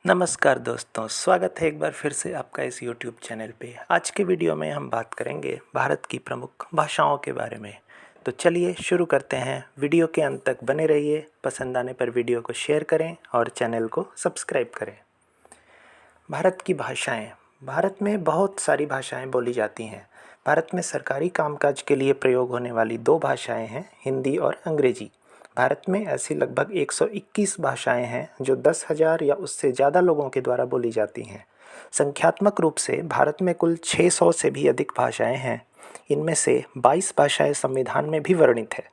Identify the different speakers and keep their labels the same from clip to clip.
Speaker 1: नमस्कार दोस्तों, स्वागत है एक बार फिर से आपका इस YouTube चैनल पे। आज के वीडियो में हम बात करेंगे भारत की प्रमुख भाषाओं के बारे में। तो चलिए शुरू करते हैं। वीडियो के अंत तक बने रहिए। पसंद आने पर वीडियो को शेयर करें और चैनल को सब्सक्राइब करें। भारत की भाषाएं। भारत में बहुत सारी भाषाएं बोली जाती हैं। भारत में सरकारी कामकाज के लिए प्रयोग होने वाली दो भाषाएं हैं, हिंदी और अंग्रेजी। भारत में ऐसी लगभग 121 भाषाएं हैं जो 10,000 या उससे ज़्यादा लोगों के द्वारा बोली जाती हैं। संख्यात्मक रूप से भारत में कुल 600 से भी अधिक भाषाएं हैं। इनमें से 22 भाषाएं संविधान में भी वर्णित है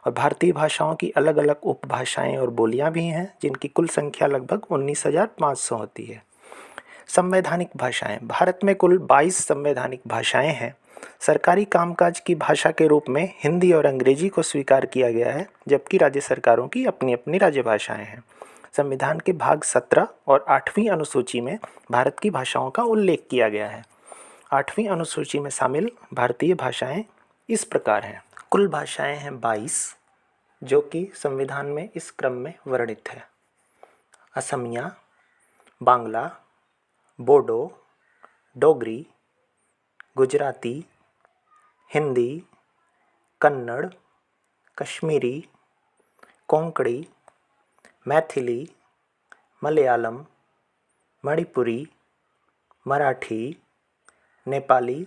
Speaker 1: और भारतीय भाषाओं की अलग अलग उपभाषाएं और बोलियां भी हैं, जिनकी कुल संख्या लगभग 19,500 होती है। संवैधानिक भाषाएं। भारत में कुल 22 संवैधानिक भाषाएं हैं। सरकारी कामकाज की भाषा के रूप में हिंदी और अंग्रेजी को स्वीकार किया गया है, जबकि राज्य सरकारों की अपनी अपनी राज्य भाषाएं हैं। संविधान के भाग 17 और 8वीं अनुसूची में भारत की भाषाओं का उल्लेख किया गया है। 8वीं अनुसूची में शामिल भारतीय भाषाएं इस प्रकार हैं। कुल भाषाएं हैं 22, जो कि संविधान में इस क्रम में वर्णित है: असमिया, बांग्ला, बोडो, डोगरी, गुजराती, हिंदी, कन्नड़, कश्मीरी, कोंकणी, मैथिली, मलयालम, मणिपुरी, मराठी, नेपाली,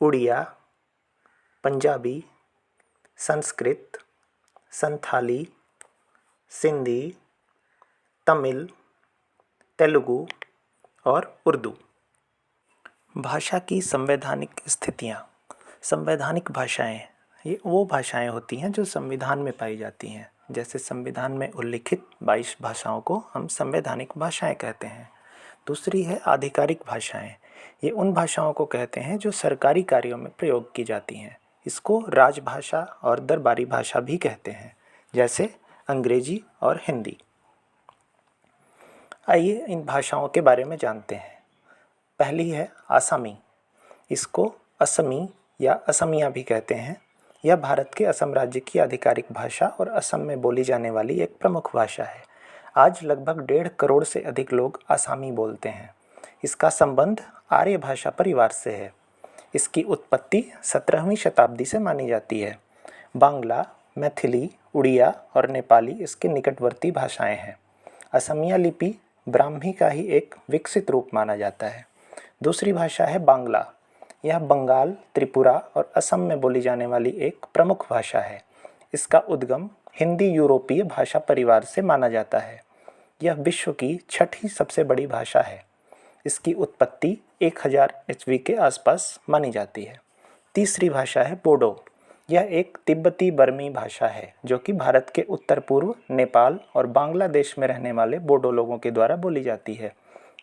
Speaker 1: उड़िया, पंजाबी, संस्कृत, संथाली, सिंधी, तमिल, तेलुगु और उर्दू। भाषा की संवैधानिक स्थितियाँ। संवैधानिक भाषाएं ये वो भाषाएं होती हैं जो संविधान में पाई जाती हैं। जैसे संविधान में उल्लिखित 22 भाषाओं को हम संवैधानिक भाषाएं कहते हैं। दूसरी है आधिकारिक भाषाएं। ये उन भाषाओं को कहते हैं जो सरकारी कार्यों में प्रयोग की जाती हैं। इसको राजभाषा और दरबारी भाषा भी कहते हैं, जैसे अंग्रेजी और हिंदी। आइए इन भाषाओं के बारे में जानते हैं। पहली है आसामी। इसको असमी या असमिया भी कहते हैं। यह भारत के असम राज्य की आधिकारिक भाषा और असम में बोली जाने वाली एक प्रमुख भाषा है। आज लगभग 1.5 करोड़ से अधिक लोग आसामी बोलते हैं। इसका संबंध आर्य भाषा परिवार से है। इसकी उत्पत्ति 17वीं शताब्दी से मानी जाती है। बांग्ला, मैथिली, उड़िया और नेपाली इसके निकटवर्ती भाषाएं हैं। असमिया लिपि ब्राह्मी का ही एक विकसित रूप माना जाता है। दूसरी भाषा है बांग्ला। यह बंगाल, त्रिपुरा और असम में बोली जाने वाली एक प्रमुख भाषा है। इसका उद्गम हिंदी यूरोपीय भाषा परिवार से माना जाता है। यह विश्व की 6ठी सबसे बड़ी भाषा है। इसकी उत्पत्ति 1000 ईस्वी के आसपास मानी जाती है। तीसरी भाषा है बोडो। यह एक तिब्बती बर्मी भाषा है जो कि भारत के उत्तर पूर्व, नेपाल और बांग्लादेश में रहने वाले बोडो लोगों के द्वारा बोली जाती है।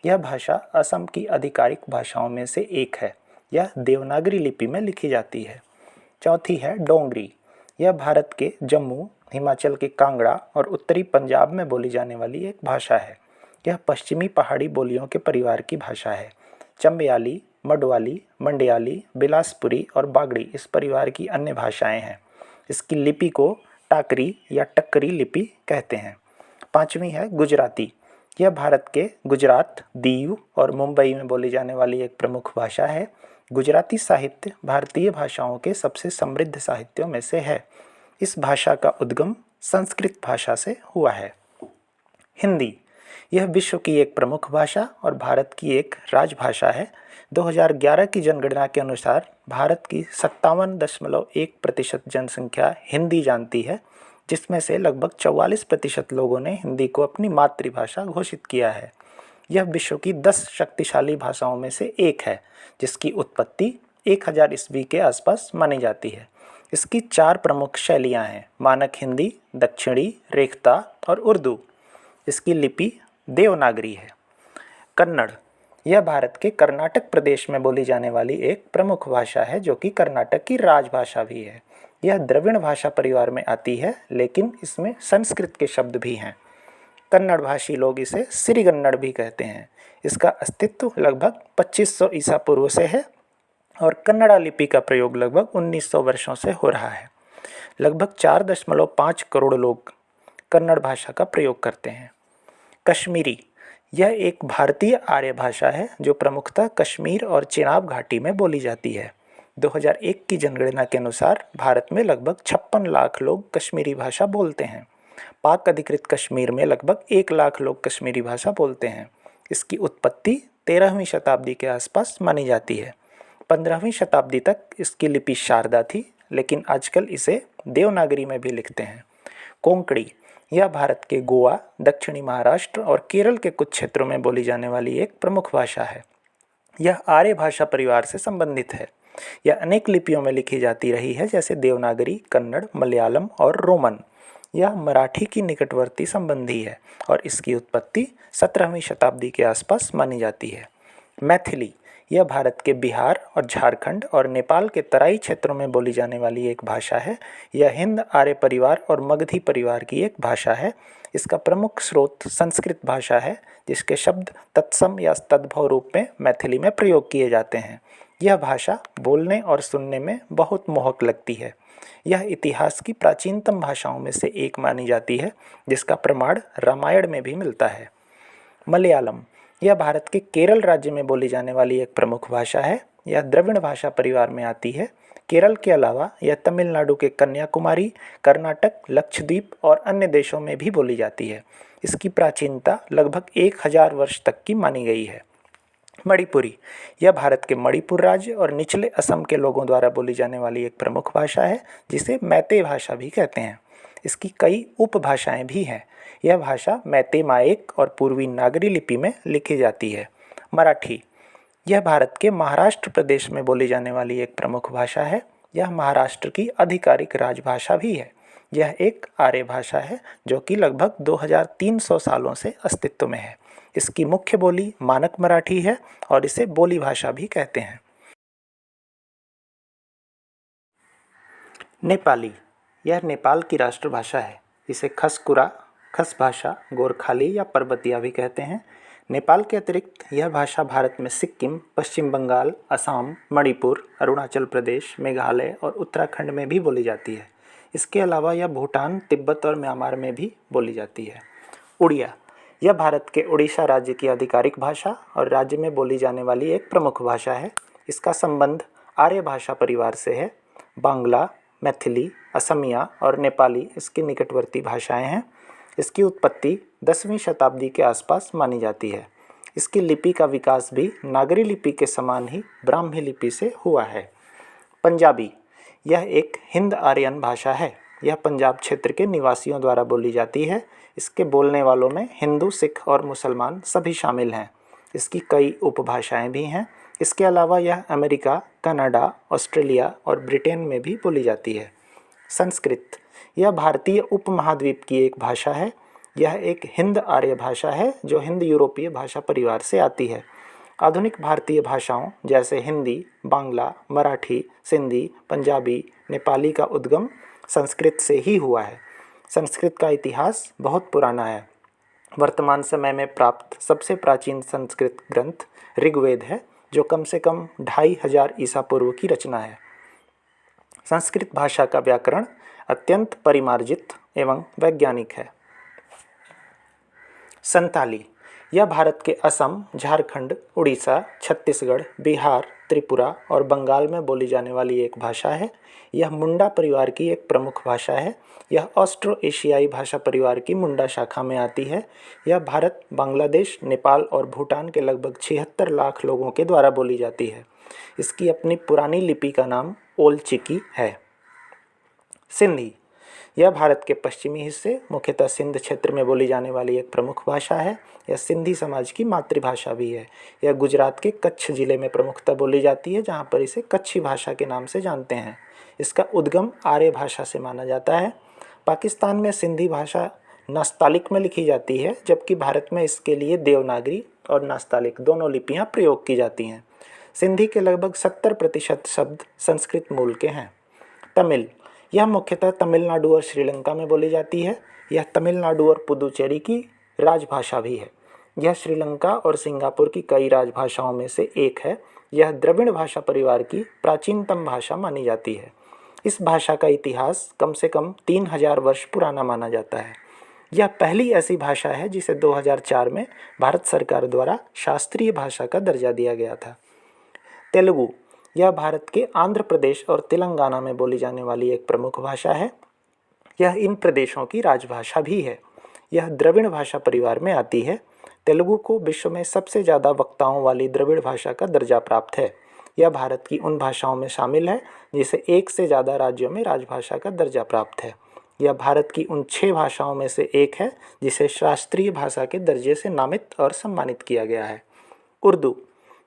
Speaker 1: यह भाषा असम की आधिकारिक भाषाओं में से एक है। यह देवनागरी लिपि में लिखी जाती है। चौथी है डोंगरी। यह भारत के जम्मू, हिमाचल के कांगड़ा और उत्तरी पंजाब में बोली जाने वाली एक भाषा है। यह पश्चिमी पहाड़ी बोलियों के परिवार की भाषा है। चंबयाली, मडवाली, मंडयाली, बिलासपुरी और बागड़ी इस परिवार की अन्य भाषाएं हैं। इसकी लिपि को टाकरी या टक्करी लिपि कहते हैं। पांचवी है गुजराती। यह भारत के गुजरात, दीव और मुंबई में बोली जाने वाली एक प्रमुख भाषा है। गुजराती साहित्य भारतीय भाषाओं के सबसे समृद्ध साहित्यों में से है। इस भाषा का उद्गम संस्कृत भाषा से हुआ है। हिंदी। यह विश्व की एक प्रमुख भाषा और भारत की एक राजभाषा है। 2011 की जनगणना के अनुसार भारत की 57.1% जनसंख्या हिंदी जानती है, जिसमें से लगभग 44% लोगों ने हिंदी को अपनी मातृभाषा घोषित किया है। यह विश्व की 10 शक्तिशाली भाषाओं में से एक है, जिसकी उत्पत्ति 1000 ईस्वी के आसपास मानी जाती है। इसकी 4 प्रमुख शैलियाँ हैं: मानक हिंदी, दक्षिणी, रेखता और उर्दू। इसकी लिपि देवनागरी है। कन्नड़। यह भारत के कर्नाटक प्रदेश में बोली जाने वाली एक प्रमुख भाषा है, जो कि कर्नाटक की राजभाषा भी है। यह द्रविड़ भाषा परिवार में आती है, लेकिन इसमें संस्कृत के शब्द भी हैं। कन्नड़ भाषी लोग इसे सिरिगन्नड़ भी कहते हैं। इसका अस्तित्व लगभग 2500 ईसा पूर्व से है और कन्नड़ा लिपि का प्रयोग लगभग 1900 वर्षों से हो रहा है। लगभग 4.5 करोड़ लोग कन्नड़ भाषा का प्रयोग करते हैं। कश्मीरी। यह एक भारतीय आर्य भाषा है जो प्रमुखतः कश्मीर और चिनाब घाटी में बोली जाती है। 2001 की जनगणना के अनुसार भारत में लगभग 56 लाख लोग कश्मीरी भाषा बोलते हैं। पाक अधिकृत कश्मीर में लगभग 1 लाख लोग कश्मीरी भाषा बोलते हैं। इसकी उत्पत्ति 13वीं शताब्दी के आसपास मानी जाती है। 15वीं शताब्दी तक इसकी लिपि शारदा थी, लेकिन आजकल इसे देवनागरी में भी लिखते हैं। कोंकणी यह भारत के गोवा, दक्षिणी महाराष्ट्र और केरल के कुछ क्षेत्रों में बोली जाने वाली एक प्रमुख भाषा है। यह आर्य भाषा परिवार से संबंधित है। यह अनेक लिपियों में लिखी जाती रही है, जैसे देवनागरी, कन्नड़, मलयालम और रोमन। यह मराठी की निकटवर्ती संबंधी है और इसकी उत्पत्ति 17वीं शताब्दी के आसपास मानी जाती है। मैथिली यह भारत के बिहार और झारखंड और नेपाल के तराई क्षेत्रों में बोली जाने वाली एक भाषा है। यह हिंद आर्य परिवार और मगधी परिवार की एक भाषा है। इसका प्रमुख स्रोत संस्कृत भाषा है, जिसके शब्द तत्सम या तद्भव रूप में मैथिली में प्रयोग किए जाते हैं। यह भाषा बोलने और सुनने में बहुत मोहक लगती है। यह इतिहास की प्राचीनतम भाषाओं में से एक मानी जाती है, जिसका प्रमाण रामायण में भी मिलता है। मलयालम यह भारत के केरल राज्य में बोली जाने वाली एक प्रमुख भाषा है। यह द्रविड़ भाषा परिवार में आती है। केरल के अलावा यह तमिलनाडु के कन्याकुमारी, कर्नाटक, लक्षद्वीप और अन्य देशों में भी बोली जाती है। इसकी प्राचीनता लगभग 1000 वर्ष तक की मानी गई है। मणिपुरी यह भारत के मणिपुर राज्य और निचले असम के लोगों द्वारा बोली जाने वाली एक प्रमुख भाषा है, जिसे मैतेई भाषा भी कहते हैं। इसकी कई उपभाषाएं भी हैं। यह भाषा मैतेई माएक और पूर्वी नागरी लिपि में लिखी जाती है। मराठी यह भारत के महाराष्ट्र प्रदेश में बोली जाने वाली एक प्रमुख भाषा है। यह महाराष्ट्र की आधिकारिक राजभाषा भी है। यह एक आर्य भाषा है जो कि लगभग 2300 सालों से अस्तित्व में है। इसकी मुख्य बोली मानक मराठी है और इसे बोली भाषा भी कहते हैं। नेपाली यह नेपाल की राष्ट्रभाषा है। इसे खसकुरा, खस भाषा, गोरखाली या पर्वतिया भी कहते हैं। नेपाल के अतिरिक्त यह भाषा भारत में सिक्किम, पश्चिम बंगाल, असम, मणिपुर, अरुणाचल प्रदेश, मेघालय और उत्तराखंड में भी बोली जाती है। इसके अलावा यह भूटान, तिब्बत और म्यांमार में भी बोली जाती है। उड़िया यह भारत के उड़ीसा राज्य की आधिकारिक भाषा और राज्य में बोली जाने वाली एक प्रमुख भाषा है। इसका संबंध आर्य भाषा परिवार से है। बांग्ला, मैथिली, असमिया और नेपाली इसकी निकटवर्ती भाषाएं हैं। इसकी उत्पत्ति 10वीं शताब्दी के आसपास मानी जाती है। इसकी लिपि का विकास भी नागरी लिपि के समान ही ब्राह्मी लिपि से हुआ है। पंजाबी यह एक हिंद आर्यन भाषा है। यह पंजाब क्षेत्र के निवासियों द्वारा बोली जाती है। इसके बोलने वालों में हिंदू, सिख और मुसलमान सभी शामिल हैं। इसकी कई उपभाषाएं भी हैं। इसके अलावा यह अमेरिका, कनाडा, ऑस्ट्रेलिया और ब्रिटेन में भी बोली जाती है। संस्कृत यह भारतीय उपमहाद्वीप की एक भाषा है। यह एक हिंद आर्य भाषा है जो हिंद यूरोपीय भाषा परिवार से आती है। आधुनिक भारतीय भाषाओं जैसे हिंदी, बांग्ला, मराठी, सिंधी, पंजाबी, नेपाली का उद्गम संस्कृत से ही हुआ है। संस्कृत का इतिहास बहुत पुराना है। वर्तमान समय में प्राप्त सबसे प्राचीन संस्कृत ग्रंथ ऋग्वेद है, जो कम से कम 2500 ईसा पूर्व की रचना है। संस्कृत भाषा का व्याकरण अत्यंत परिमार्जित एवं वैज्ञानिक है। संताली यह भारत के असम, झारखंड, उड़ीसा, छत्तीसगढ़, बिहार, त्रिपुरा और बंगाल में बोली जाने वाली एक भाषा है। यह मुंडा परिवार की एक प्रमुख भाषा है। यह ऑस्ट्रो एशियाई भाषा परिवार की मुंडा शाखा में आती है। यह भारत, बांग्लादेश, नेपाल और भूटान के लगभग 76 लाख लोगों के द्वारा बोली जाती है। इसकी अपनी पुरानी लिपि का नाम ओल चिकी है। सिंधी यह भारत के पश्चिमी हिस्से, मुख्यतः सिंध क्षेत्र में बोली जाने वाली एक प्रमुख भाषा है। यह सिंधी समाज की मातृभाषा भी है। यह गुजरात के कच्छ जिले में प्रमुखतः बोली जाती है, जहाँ पर इसे कच्छी भाषा के नाम से जानते हैं। इसका उद्गम आर्य भाषा से माना जाता है। पाकिस्तान में सिंधी भाषा नास्तालिक में लिखी जाती है, जबकि भारत में इसके लिए देवनागरी और नास्तालिक दोनों लिपियाँ प्रयोग की जाती हैं। सिंधी के लगभग 70% शब्द संस्कृत मूल के हैं। तमिल यह मुख्यतः तमिलनाडु और श्रीलंका में बोली जाती है। यह तमिलनाडु और पुदुचेरी की राजभाषा भी है। यह श्रीलंका और सिंगापुर की कई राजभाषाओं में से एक है। यह द्रविड़ भाषा परिवार की प्राचीनतम भाषा मानी जाती है। इस भाषा का इतिहास कम से कम 3000 वर्ष पुराना माना जाता है। यह पहली ऐसी भाषा है जिसे 2004 में भारत सरकार द्वारा शास्त्रीय भाषा का दर्जा दिया गया था। तेलुगु, यह भारत के आंध्र प्रदेश और तेलंगाना में बोली जाने वाली एक प्रमुख भाषा है। यह इन प्रदेशों की राजभाषा भी है। यह द्रविड़ भाषा परिवार में आती है। तेलुगु को विश्व में सबसे ज़्यादा वक्ताओं वाली द्रविड़ भाषा का दर्जा प्राप्त है। यह भारत की उन भाषाओं में शामिल है जिसे एक से ज़्यादा राज्यों में राजभाषा का दर्जा प्राप्त है। यह भारत की उन 6 भाषाओं में से एक है जिसे शास्त्रीय भाषा के दर्जे से नामित और सम्मानित किया गया है। उर्दू,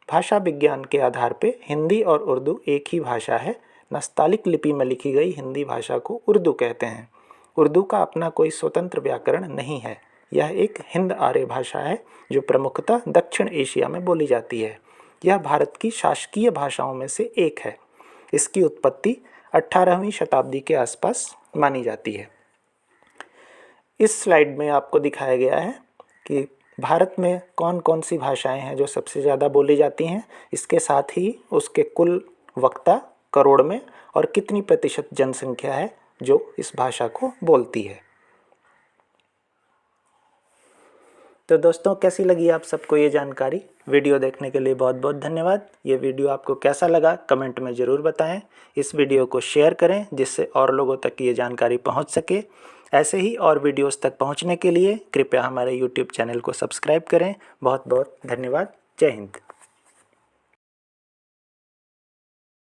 Speaker 1: भाषा विज्ञान के आधार पर हिंदी और उर्दू एक ही भाषा है। नस्तालिक लिपि में लिखी गई हिंदी भाषा को उर्दू कहते हैं। उर्दू का अपना कोई स्वतंत्र व्याकरण नहीं है। यह एक हिंद आर्य भाषा है जो प्रमुखतः दक्षिण एशिया में बोली जाती है। यह भारत की शासकीय भाषाओं में से एक है। इसकी उत्पत्ति 18वीं शताब्दी के आसपास मानी जाती है। इस स्लाइड में आपको दिखाया गया है कि भारत में कौन कौन सी भाषाएं हैं जो सबसे ज़्यादा बोली जाती हैं, इसके साथ ही उसके कुल वक्ता करोड़ में और कितनी प्रतिशत जनसंख्या है जो इस भाषा को बोलती है। तो दोस्तों, कैसी लगी आप सबको ये जानकारी? वीडियो देखने के लिए बहुत बहुत धन्यवाद। ये वीडियो आपको कैसा लगा कमेंट में ज़रूर बताएं। इस वीडियो को शेयर करें जिससे और लोगों तक ये जानकारी पहुंच सके। ऐसे ही और वीडियोस तक पहुंचने के लिए कृपया हमारे YouTube चैनल को सब्सक्राइब करें। बहुत बहुत धन्यवाद। जय हिंद।